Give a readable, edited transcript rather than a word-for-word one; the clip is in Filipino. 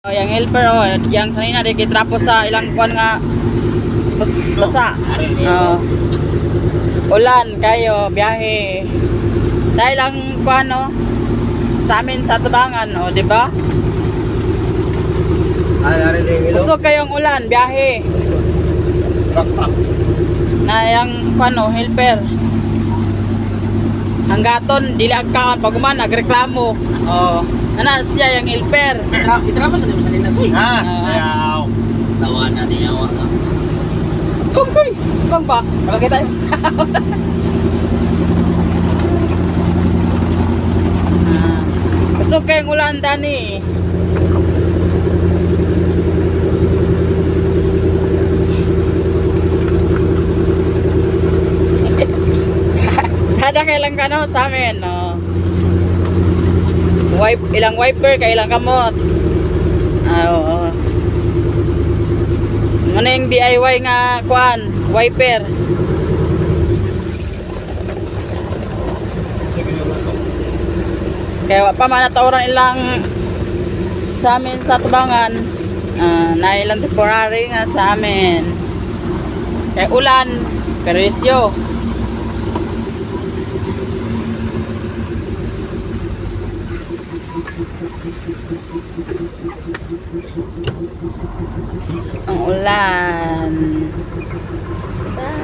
Oh, yang helper oh, yang sanina di kitrapo sa ilang kuan nga basa. Oh. Ulan kayo, biyahe. Dahil ang kuan no, sa amin sa Tabangan, oh, di ba? Usok kayong ulan, biyahe. Na yang kuan no, helper. Hanggaton dili agkaon pag uman nagreklamo. Oh, ana siya yang helper. Itrama sa sa nila soy. Ah. Tawanan niya wa. Kom soy, bang ba? Bagay tayo. Usok kayong ulan dani. Kada kailang kano sa amin, no. Ilang wiper, kailang kamot. Oo. Ano yung DIY nga kuan, wiper. Kaya pa man natawran ilang sa amin sa Tabangan. Na ilang temporary nga sa amin. Kaya ulan, peresyo. Ang ulan. Bye.